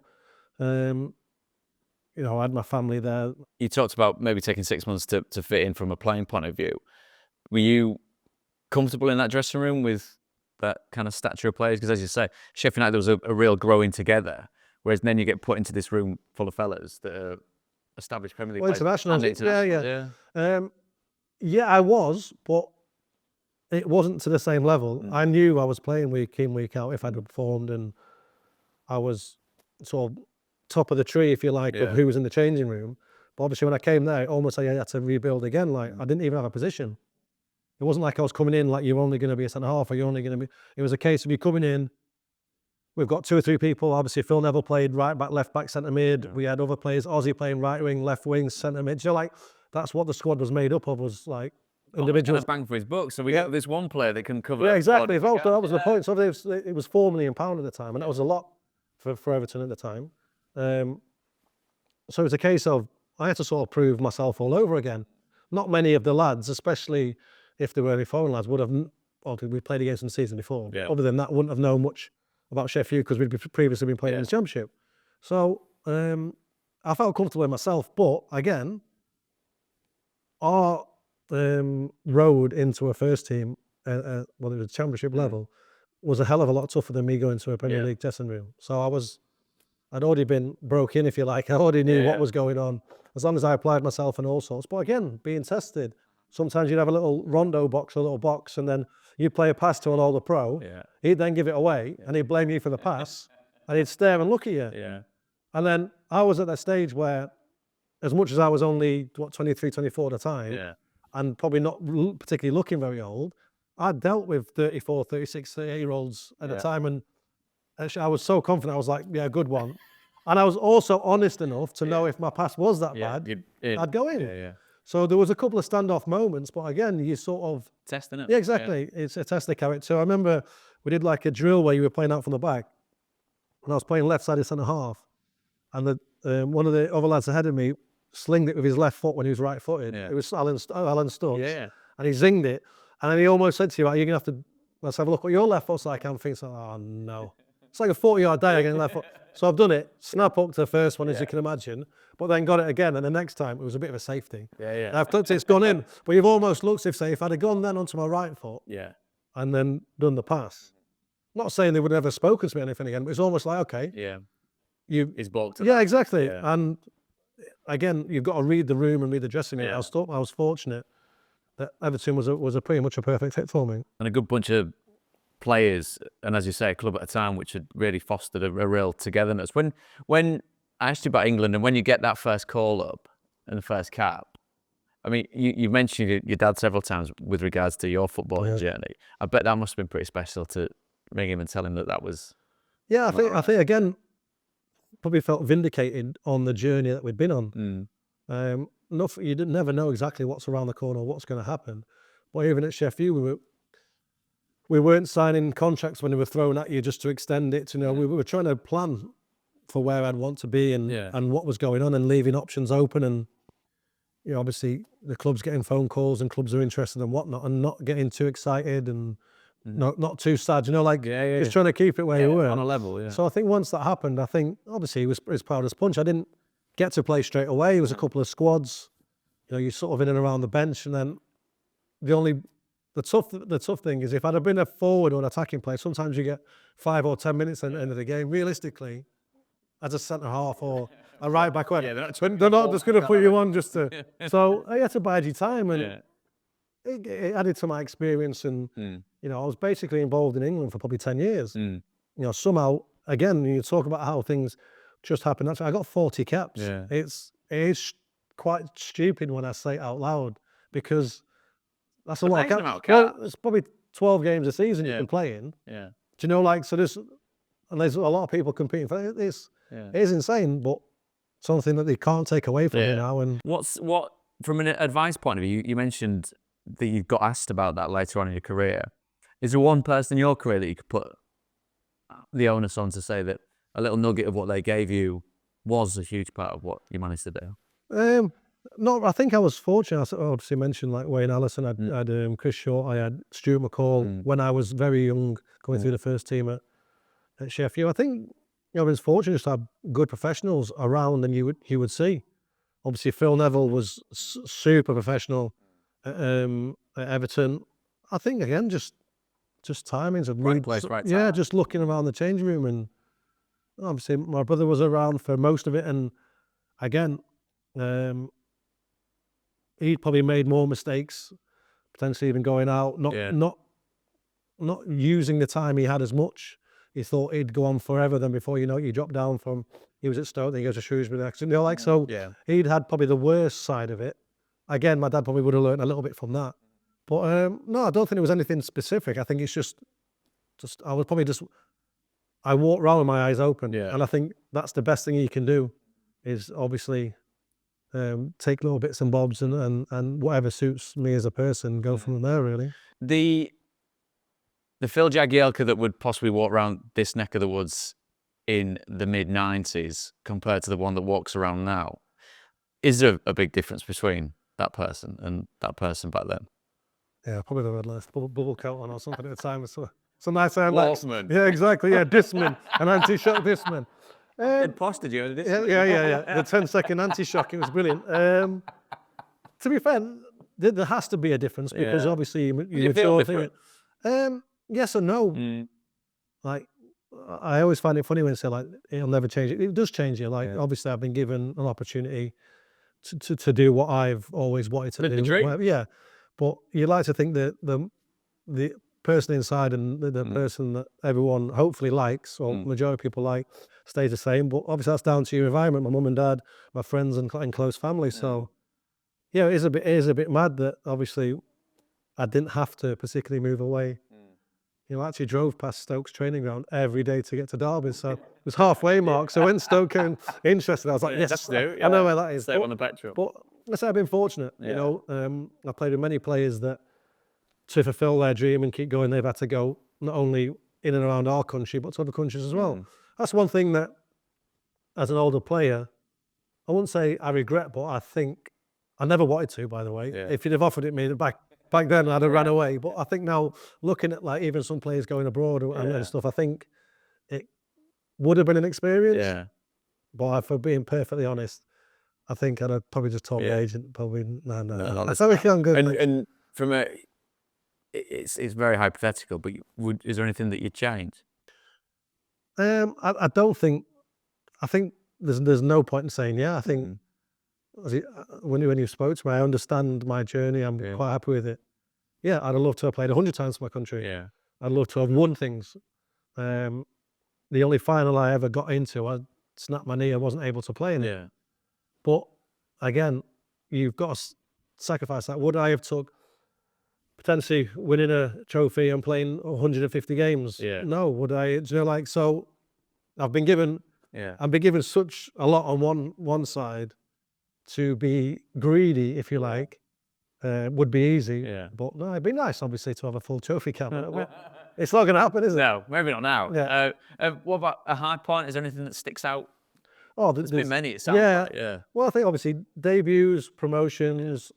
you know, I had my family there. You talked about maybe taking 6 months to fit in from a playing point of view. Were you comfortable in that dressing room with that kind of stature of players? Because as you say, Sheffield United, there was a real growing together, whereas then you get put into this room full of fellas that are established Premier League players. International. Yeah, I was, but it wasn't to the same level. I knew I was playing week in, week out if I'd performed, and I was sort of top of the tree, if you like, of who was in the changing room. But obviously when I came there, almost I had to rebuild again. Like I didn't even have a position. It wasn't like I was coming in like you're only going to be a centre half or you're only going to be. It was a case of you coming in. We've got 2 or 3 people. Obviously, Phil Neville played right back, left back, centre mid. We had other players. Ozzy playing right wing, left wing, centre mid. So like that's what the squad was made up of. Was like individuals. Bang for his buck. So we got this one player that can cover. Yeah, exactly. That was the point. So it was £4 million at the time, and that was a lot for Everton at the time. So it was a case of I had to sort of prove myself all over again. Not many of the lads, especially if there were any foreign lads, would have, or we played against them the season before. Other than that, wouldn't have known much about Sheffield because we'd previously been playing in the Championship. So I felt comfortable in myself, but again, our road into a first team, well, it was Championship level, was a hell of a lot tougher than me going to a Premier League dressing room. So I'd already been broke in, if you like. I already knew what was going on, as long as I applied myself and all sorts. But again, being tested, sometimes you'd have a little rondo box, a little box, and then you play a pass to an older pro. He'd then give it away, and he'd blame you for the pass, and he'd stare and look at you. And then I was at that stage where, as much as I was only, 23, 24 at the time, and probably not particularly looking very old, I dealt with 34, 36, 38-year-olds at the time, and I was so confident. I was like, yeah, good one. And I was also honest enough to know if my pass was that bad, I'd go in. So there was a couple of standoff moments, but again, you sort of... Testing it. Yeah, exactly. It's a test of character. I remember we did like a drill where you were playing out from the back, and I was playing left-sided centre-half, and one of the other lads ahead of me slinged it with his left foot when he was right-footed. It was Alan Stubbs, and he zinged it, and then he almost said to you, you're going to have to, let's have a look what your left foot's like. I'm thinking, oh no. It's like a 40-yard day against left foot. So I've done it, snap up to the first one, as you can imagine, but then got it again, and the next time it was a bit of a safety. And I've touched it, it's gone in, but you've almost looked if, say, if I'd have gone then onto my right foot and then done the pass, not saying they would have ever spoken to me or anything again, but it's almost like, okay. He's blocked it. Yeah, exactly. And again, you've got to read the room and read the dressing room. I was fortunate that Everton was a pretty much a perfect fit for me. And a good bunch of players, and as you say, a club at a time which had really fostered a real togetherness. When I asked you about England, and when you get that first call up and the first cap, I mean, you mentioned your dad several times with regards to your footballing journey. I bet that must have been pretty special to ring him and tell him that was... Yeah, I think again, probably felt vindicated on the journey that we'd been on. You didn't never know exactly what's around the corner or what's going to happen. But even at Sheffield, we weren't signing contracts when they were thrown at you just to extend it. We were trying to plan for where I'd want to be and what was going on, and leaving options open. And obviously the club's getting phone calls and clubs are interested and whatnot, and not getting too excited and not too sad. You know, like Yeah, he's trying to keep it where you were on a level. Yeah. So I think once that happened, I think obviously he was as proud as punch. I didn't get to play straight away. It was a couple of squads. You know, you're sort of in and around the bench, and then the tough thing is if I'd have been a forward or an attacking player, sometimes you get 5 or 10 minutes at the end of the game. Realistically, as a centre half or a right back, Yeah, they're not just going to put you on just to. So I had to bide your time, and it added to my experience. And you know, I was basically involved in England for probably 10 years. You know, somehow again, you talk about how things just happen. Actually, I got 40 caps. Yeah. It is quite stupid when I say it out loud because that's a lot of amazing caps. amount of Well, caps. it's probably 12 games a season you've Yeah. been playing. Yeah. Do you know, like, so there's a lot of people competing for it. It is insane, but something that they can't take away from you now. And What from an advice point of view, you mentioned that you got asked about that later on in your career. Is there one person in your career that you could put the onus on to say that a little nugget of what they gave you was a huge part of what you managed to do? no, I think I was fortunate. I obviously mentioned like Wayne Allison, I had Chris Shaw, I had Stuart McCall when I was very young, going through the first team at Sheffield. I think I was fortunate to have good professionals around, and you would see. Obviously, Phil Neville was super professional at Everton. I think again, just timings of Right place, right yeah, time. just looking around the changing room, and obviously my brother was around for most of it, and again, he'd probably made more mistakes, potentially even going out, not using the time he had as much. He thought he'd go on forever. Then before you know it, you drop down from, he was at Stoke, then he goes to Shrewsbury next. You know, like, so he'd had probably the worst side of it. Again, my dad probably would have learned a little bit from that. But no, I don't think it was anything specific. I think it's just I was probably I walked around with my eyes open. Yeah. And I think that's the best thing you can do is obviously take little bits and bobs and whatever suits me as a person, go from there, really. The Phil Jagielka that would possibly walk around this neck of the woods in the mid-90s compared to the one that walks around now, is there a big difference between that person and that person back then? Yeah, probably the red list, bubble coat on or something at the time. So nice air Wolfman. Yeah, exactly. Yeah, Discman, an anti-shock Discman. It posted you. Yeah. The 10-second anti-shock, it was brilliant. To be fair, there has to be a difference because obviously you feel mature different? through it. Yes or no. Like, I always find it funny when they say like, it'll never change. It does change you. Like, obviously I've been given an opportunity to do what I've always wanted to do. The dream. Yeah. But you like to think that the person inside and the person that everyone hopefully likes, or majority of people like, stays the same. But obviously that's down to your environment, my mum and dad, my friends and close family. So yeah, it is a bit mad that obviously I didn't have to particularly move away. You know, I actually drove past Stoke's training ground every day to get to Derby, so it was halfway mark. So when Stoke came interested, I was like, yes, I know where that is. Stay on the petrol. But I say I've been fortunate. You know, I played with many players that, to fulfil their dream and keep going, they've had to go not only in and around our country, but to other countries as well. That's one thing that, as an older player, I wouldn't say I regret, but I think I never wanted to, by the way. If you'd have offered it me back then, I'd have ran away. But I think now, looking at like even some players going abroad and stuff, I think it would have been an experience. Yeah. But for being perfectly honest, I think I'd have probably just told my agent, probably, no. That's I'm good. And from it's very hypothetical, but is there anything that you'd change? I don't think. I think there's no point in saying I think when you spoke to me, I understand my journey. I'm quite happy with it. Yeah, I'd have loved to have played 100 times for my country. Yeah. I'd love to have won things. The only final I ever got into, I snapped my knee. I wasn't able to play in it. Yeah. But again, you've got to sacrifice that. Would I have took potentially winning a trophy and playing 150 games? Yeah. No. Would I? Do you know, like, so I've been given such a lot on one side. To be greedy, if you like, would be easy. Yeah. But no, it'd be nice, obviously, to have a full trophy cap. It's not going to happen, is it? No, maybe not now. Yeah. What about a high point? Is there anything that sticks out? Oh, There's been many, it sounds like. Yeah. Well, I think obviously debuts, promotions,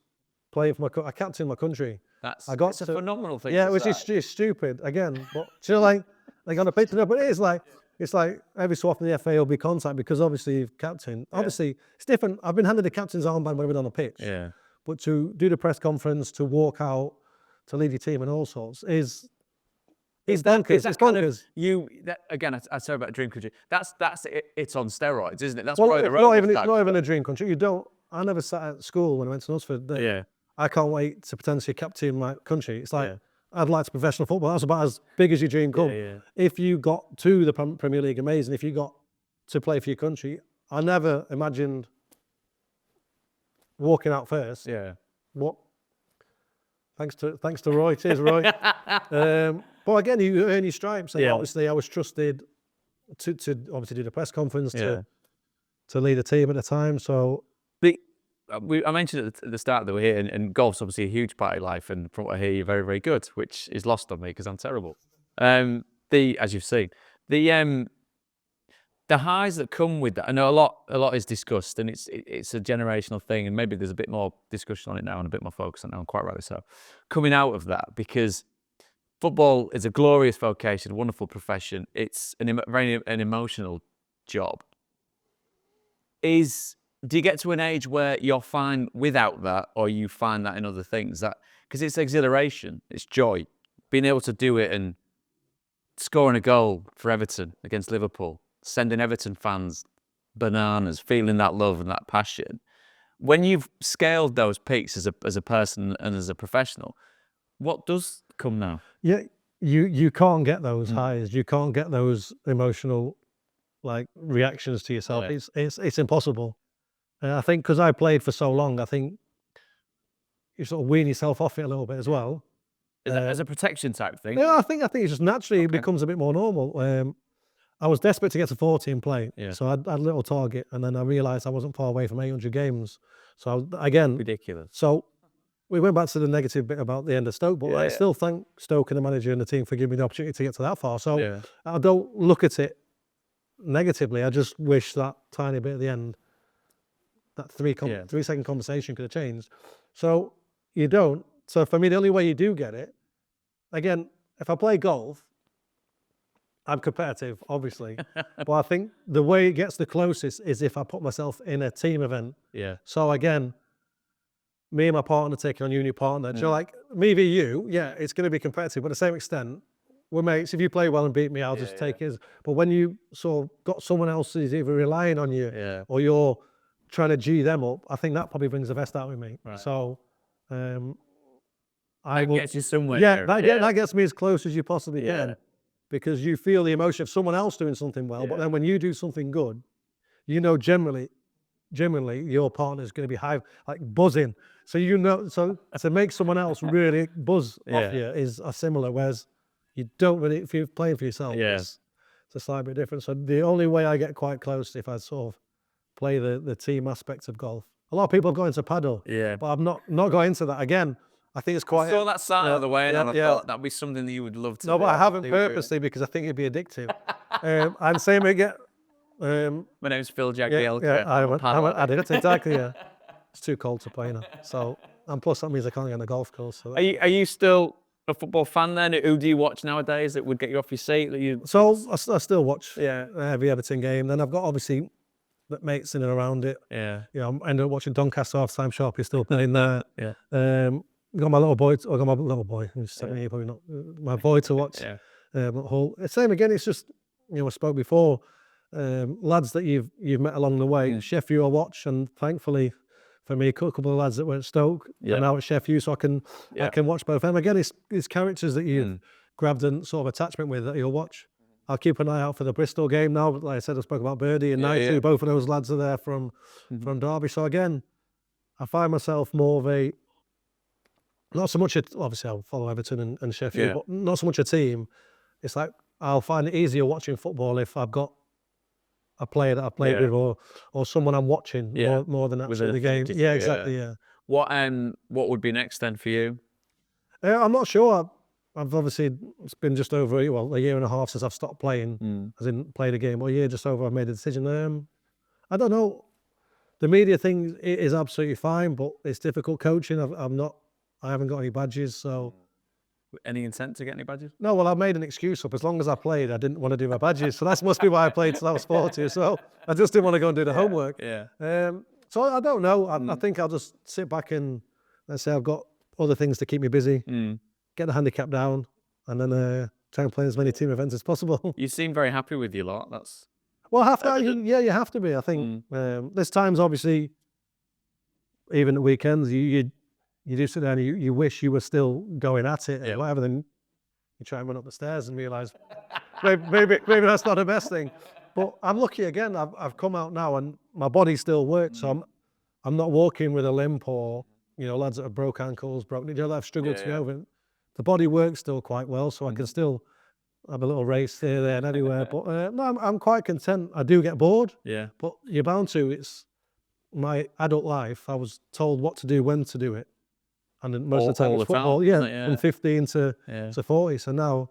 playing for I captained my country. It's a phenomenal thing. Yeah, to which say. is stupid again. But do you know, like on a pitch, but it is like it's like every so often the FA will be contact because obviously you've captain. Obviously it's different. I've been handed the captain's armband when I've been on a pitch. Yeah. But to do the press conference, to walk out, to lead your team and all sorts is bonkers. It's bonkers. Again, I say about dream country. That's it. It's on steroids, isn't it? That's Well, probably it's not even a dream country. You don't. I never sat at school when I went to Knutsford. Yeah. I can't wait to potentially captain my country. It's like I'd like to professional football. That's about as big as your dream come. Yeah. If you got to the Premier League, amazing. If you got to play for your country, I never imagined walking out first. Yeah. What? Thanks to Roy. Cheers, Roy. But again, you earn your stripes. And obviously, I was trusted to obviously do the press conference to lead a team at the time. So I mentioned at the start that we're here, and golf's obviously a huge part of life. And from what I hear, you're very, very good, which is lost on me because I'm terrible. As you've seen, the highs that come with that. I know a lot is discussed, and it's a generational thing, and maybe there's a bit more discussion on it now and a bit more focus on it now, and quite rightly so. Coming out of that, because football is a glorious vocation, a wonderful profession. It's an emotional job. Do you get to an age where you're fine without that, or you find that in other things? Because it's exhilaration, it's joy, being able to do it and scoring a goal for Everton against Liverpool, sending Everton fans bananas, feeling that love and that passion. When you've scaled those peaks as a person and as a professional, what does come now? Yeah, you can't get those highs. You can't get those emotional reactions to yourself. It's impossible. I think because I played for so long, I think you sort of wean yourself off it a little bit as well. As a protection type thing? Yeah, I think it just naturally becomes a bit more normal. I was desperate to get to 40 and play, so I had a little target, and then I realised I wasn't far away from 800 games. So again, Ridiculous. So we went back to the negative bit about the end of Stoke, but I still thank Stoke and the manager and the team for giving me the opportunity to get to that far. So I don't look at it negatively. I just wish that tiny bit at the end, that 3-second conversation could have changed. So you don't. So for me, the only way you do get it, again, if I play golf, I'm competitive, obviously. But I think the way it gets the closest is if I put myself in a team event. Yeah. So again, me and my partner taking on your new partner. So like me v you, it's going to be competitive. But to the same extent, we're mates. If you play well and beat me, I'll just take his. But when you sort of got someone else who's either relying on you or you're trying to G them up, I think that probably brings the best out of me. Right. So gets you somewhere. That gets me as close as you possibly can, because you feel the emotion of someone else doing something well. But then when you do something good, you know, generally your partner's going to be buzzing. So so to make someone else really buzz off you is a similar. Whereas you don't really, if you're playing for yourself, it's a slight bit different. So the only way I get quite close is if I sort of play the team aspect of golf. A lot of people have got into paddle, but I've not got into that. Again, I think it's quite. I saw that sign of the way, and I thought that'd be something that you would love to. No, but I haven't purposely because I think it'd be addictive. And same again. My name's Phil Jagielka. I did it exactly. It's too cold to play now. So, and plus that means I can't get on the golf course. So are you still a football fan then? Who do you watch nowadays that would get you off your seat? So I still watch every Everton game. Then I've got obviously mates in and around it. Yeah. I end up watching Doncaster half-time sharp. He's still playing there. Got my little boy. I got my little boy who's 17, probably not. My boy to watch. Hull. Same again. It's just I spoke before. Lads that you've met along the way. Sheffield I watch, and thankfully for me, a couple of lads that were at Stoke and now at Sheffield, so I can watch both of them. Again, it's characters that you've grabbed and sort of attachment with that you'll watch. I'll keep an eye out for the Bristol game now. Like I said, I spoke about Birdie and Knight too. Both of those lads are there from Derby. So again, I find myself more of a, not so much obviously I'll follow Everton and Sheffield, but not so much a team. It's like I'll find it easier watching football if I've got a player that I've played with or someone I'm watching more than actually the game. Yeah, exactly. What would be next then for you? I'm not sure. I've obviously, it's been just over a year and a half since I've stopped playing. As in played a game, or a year just over. I've made a decision. I don't know. The media thing is absolutely fine, but it's difficult coaching. I haven't got any badges, so. Any intent to get any badges? No, well, I made an excuse up. As long as I played, I didn't want to do my badges. So that must be why I played till I was 40. So I just didn't want to go and do the homework. Yeah. So I don't know. I think I'll just sit back and, let's say I've got other things to keep me busy, get the handicap down, and then try and play as many team events as possible. You seem very happy with your lot. That's Well, you have to be. I think there's times, obviously, even at weekends, you do sit down and you wish you were still going at it and whatever. Then you try and run up the stairs and realise maybe that's not the best thing. But I'm lucky again. I've come out now and my body still works. So I'm not walking with a limp or lads that have broke ankles, that I've struggled to go over. The body works still quite well, so I can still have a little race here, there, and anywhere. But no, I'm quite content. I do get bored. Yeah. But you're bound to. It's my adult life. I was told what to do, when to do it. And then most of the time it's football, from 15 to 40. So now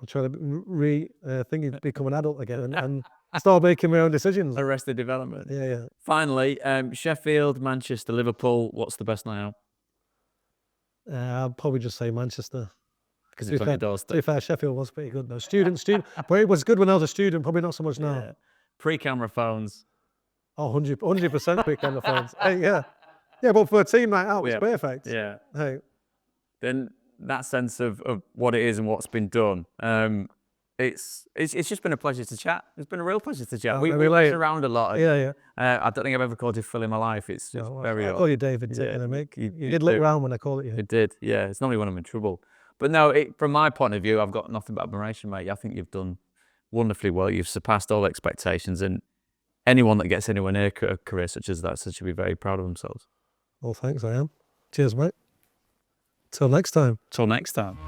I'm trying to become an adult again and start making my own decisions. Arrested development. Yeah. Finally, Sheffield, Manchester, Liverpool. What's the best night out? I'll probably just say Manchester. Because it's on your doorstep. To be fair, Sheffield was pretty good though. Student. But it was good when I was a student, probably not so much now. Yeah. Pre-camera phones. Oh, 100% pre-camera phones. Hey, yeah. Yeah, but for a team night out, it's perfect. Yeah. Hey. Then that sense of what it is and what's been done, it's just been a pleasure to chat. It's been a real pleasure to chat. We walked around a lot. Yeah. I don't think I've ever called you Phil in my life. It's just very odd. I call you David. You did look around when I called it you. It did, yeah. It's normally when I'm in trouble. But no, from my point of view, I've got nothing but admiration, mate. I think you've done wonderfully well. You've surpassed all expectations, and anyone that gets anywhere near a career such as that should be very proud of themselves. Well, thanks, I am. Cheers, mate. Till next time. Till next time.